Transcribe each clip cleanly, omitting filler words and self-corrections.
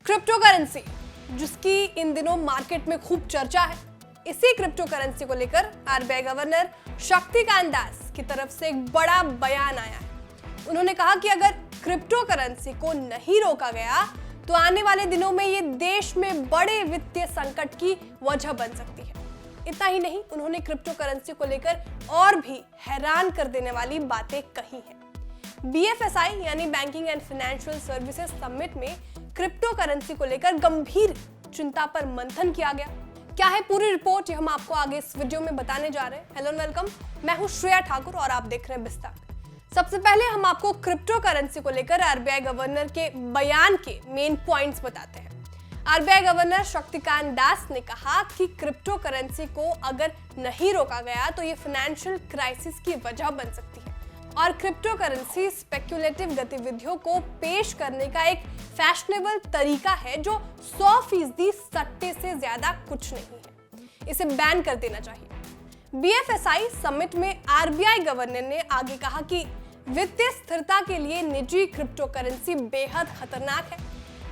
Crypto currency, जिसकी इन दिनों market में खूब चर्चा है, इसी क्रिप्टो करेंसी को लेकर आरबीआई गवर्नर शक्तिकांत दास की तरफ से एक बड़ा बयान आया है। उन्होंने कहा कि अगर क्रिप्टो करेंसी को नहीं रोका गया तो आने वाले दिनों में ये देश में बड़े वित्तीय संकट की वजह बन सकती है। इतना ही नहीं, उन्होंने क्रिप्टो करेंसी को लेकर और भी हैरान कर देने वाली बातें कही हैं। BFSI यानी banking and financial services summit में क्रिप्टो करेंसी को लेकर गंभीर चिंता पर मंथन किया गया। क्या है पूरी रिपोर्ट, ये हम आपको आगे इस वीडियो में बताने जा रहे हैं। हेलो एंड वेलकम, मैं हूं श्रेया ठाकुर और आप देख रहे हैं बिस्तार। सबसे पहले हम आपको क्रिप्टो करेंसी को लेकर आरबीआई गवर्नर के बयान के मेन पॉइंट्स बताते हैं। आरबीआई गवर्नर शक्तिकांत दास ने कहा कि क्रिप्टो करेंसी को अगर नहीं रोका गया तो ये फाइनेंशियल क्राइसिस की वजह बन सकती है और क्रिप्टो करेंसी स्पेक्युलेटिव गतिविधियों को पेश करने का एक फैशनेबल तरीका है जो 100% सट्टे से ज्यादा कुछ नहीं है। इसे बैन कर देना चाहिए। BFSI समिट में आरबीआई गवर्नर ने आगे कहा कि वित्तीय स्थिरता के लिए निजी क्रिप्टो करेंसी बेहद खतरनाक है।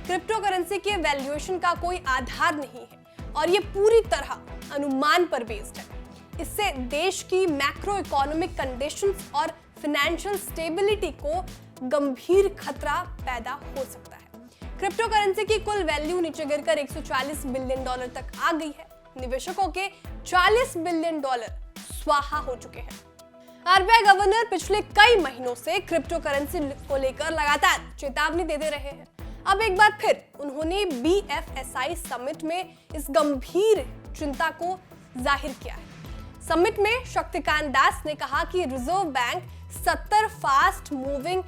क्रिप्टो करेंसी के वैल्यूएशन का कोई आधार नहीं है और ये पूरी तरह अनुमान पर बेस्ड है। इससे देश की मैक्रो इकोनॉमिक कंडीशंस और फाइनेंशियल स्टेबिलिटी को गंभीर खतरा पैदा हो सकता है। क्रिप्टो करेंसी की कुल वैल्यू नीचे गिरकर $140 बिलियन तक आ गई है। निवेशकों के $40 बिलियन स्वाहा हो चुके हैं। आरबीआई गवर्नर पिछले कई महीनों से क्रिप्टो करेंसी को लेकर लगातार चेतावनी देते रहे हैं। अब एक बार फिर उन्होंने BFSI समिट में इस गंभीर चिंता को जाहिर किया है। समिट में शक्तिकांत दास ने कहा कि reserve bank 70 fast moving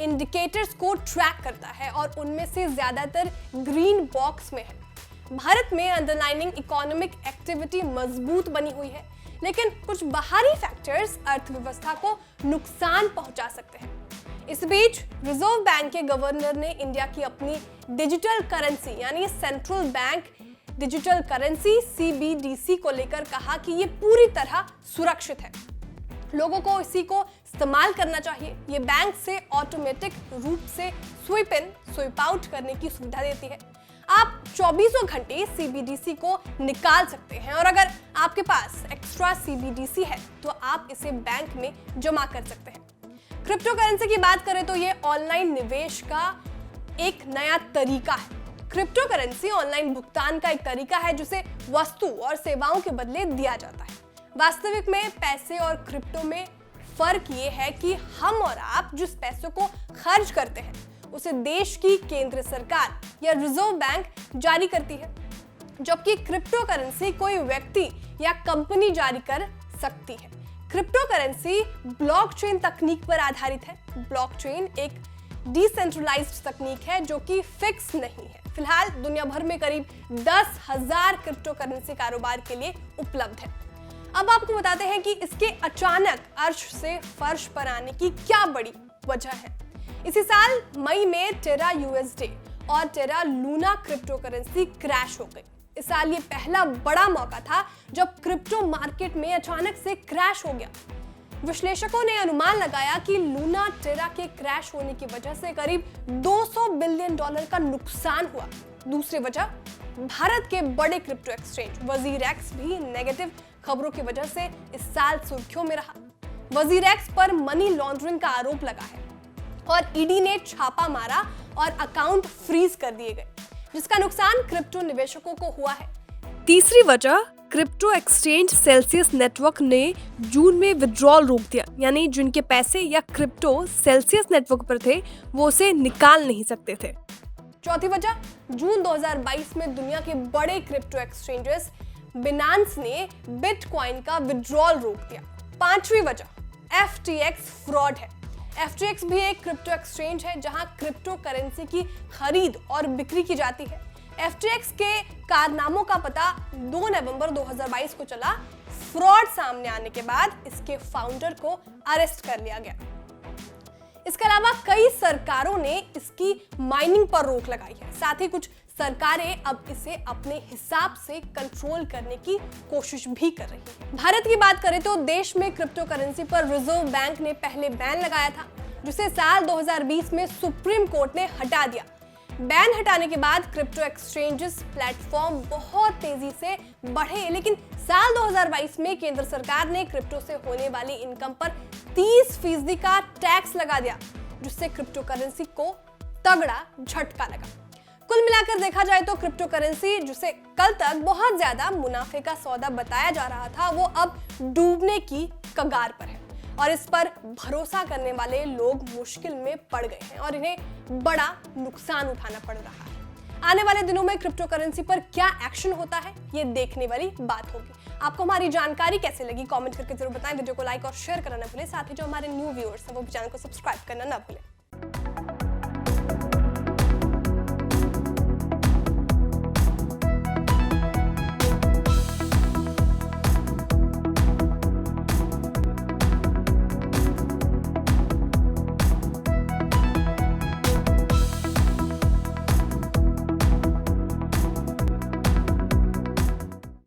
indicators को ट्रैक करता है और उनमें से ज्यादातर ग्रीन बॉक्स में है। भारत में अंडरलाइनिंग इकोनॉमिक एक्टिविटी मजबूत बनी हुई है, लेकिन कुछ बाहरी फैक्टर्स अर्थव्यवस्था को नुकसान पहुंचा सकते हैं। इस बीच रिजर्व बैंक के गवर्नर ने इंडिया की अपनी डिजिटल करेंसी यानी central bank digital currency CBDC को लेकर कहा कि ये पूरी तरह सुरक्षित है। लोगों को इसी को इस्तेमाल करना चाहिए। ये बैंक से ऑटोमेटिक रूप से स्वीप इन स्वीप आउट करने की सुविधा देती है। आप 24 घंटे CBDC को निकाल सकते हैं और अगर आपके पास एक्स्ट्रा CBDC है तो आप इसे बैंक में जमा कर सकते हैं। क्रिप्टो करेंसी की बात करें तो ये ऑनलाइन निवेश का एक नया तरीका है। क्रिप्टो करेंसी ऑनलाइन भुगतान का एक तरीका है जिसे वस्तु और सेवाओं के बदले दिया जाता है। वास्तविक में पैसे और क्रिप्टो में फर्क ये है कि हम और आप जिस पैसों को खर्च करते हैं उसे देश की केंद्र सरकार या रिजर्व बैंक जारी करती है, जबकि क्रिप्टो करेंसी कोई व्यक्ति या कंपनी जारी कर सकती है। क्रिप्टो करेंसी ब्लॉकचेन तकनीक पर आधारित है। ब्लॉकचेन एक डिसेंट्रलाइज्ड तकनीक है जो कि फिक्स नहीं है। फिलहाल दुनिया भर में करीब 10,000 क्रिप्टो करेंसी कारोबार के लिए उपलब्ध है। अब आपको बताते हैं कि इसके अचानक अर्श से फर्श पर आने की क्या बड़ी वजह है। इसी साल मई में टेरा USD और Terra Luna crypto currency crash हो गई। इस साल ये पहला बड़ा मौका था जब क्रिप्टो मार्केट में अचानक से क्रैश हो गया। विश्लेषकों ने अनुमान लगाया कि लूना टेरा के क्रैश होने की वजह से करीब $200 बिलियन का नुकसान हुआ। दूसरी वजह, भारत के बड़े क्रिप्टो एक्सचेंज WazirX भी नेगेटिव खबरों की वजह से इस साल सुर्खियों में रहा। WazirX पर मनी लॉन्ड्रिंग का आरोप लगा है और ईडी ने छापा मारा और अकाउंट फ्रीज कर दिए गए, जिसका नुकसान क्रिप्टो निवेशकों को हुआ है। तीसरी वजह, क्रिप्टो एक्सचेंज सेल्सियस नेटवर्क ने जून में विड्रॉल रोक दिया, यानी जिनके पैसे या क्रिप्टो सेल्सियस नेटवर्क पर थे वो उसे निकाल नहीं सकते थे। चौथी वजह, जून 2022 में दुनिया के बड़े क्रिप्टो एक्सचेंजेस बिनांस ने बिटकॉइन का विड्रॉल रोक दिया। पांचवी वजह, FTX फ्रॉड है। FTX भी एक क्रिप्टो एक्सचेंज है जहां क्रिप्टो करेंसी की खरीद और बिक्री की जाती है। FTX के कारनामों का पता 2 नवंबर 2022 को चला। फ्रॉड सामने आने के बाद इसके फाउंडर को अरेस्ट कर लिया गया। इसके अलावा कई सरकारों ने इसकी माइनिंग पर रोक लगाई है। साथ ही कुछ सरकारें अब इसे अपने हिसाब से कंट्रोल करने की कोशिश भी कर रही है। भारत की बात करें तो देश में क्रिप्टो करेंसी पर रिजर्व बैंक ने पहले बैन लगाया था, जिसे साल 2020 में सुप्रीम कोर्ट ने हटा दिया। बैन हटाने के बाद क्रिप्टो एक्सचेंजेस प्लेटफॉर्म बहुत तेजी से बढ़े, लेकिन साल 2022 में केंद्र सरकार ने क्रिप्टो से होने वाली इनकम पर 30% का टैक्स लगा दिया, जिससे क्रिप्टो करेंसी को तगड़ा झटका लगा। कुल मिलाकर देखा जाए तो क्रिप्टो करेंसी, जिसे कल तक बहुत ज्यादा मुनाफे का सौदा बताया जा रहा था, वो अब डूबने की कगार पर है और इस पर भरोसा करने वाले लोग मुश्किल में पड़ गए हैं और इन्हें बड़ा नुकसान उठाना पड़ रहा है। आने वाले दिनों में क्रिप्टो करेंसी पर क्या एक्शन होता है, ये देखने वाली बात होगी। आपको हमारी जानकारी कैसे लगी, कमेंट करके जरूर बताएं। वीडियो को लाइक और शेयर करना ना भूलें। साथ ही जो हमारे न्यू व्यूअर्स हैं वो भी चैनल को सब्सक्राइब करना ना भूलें।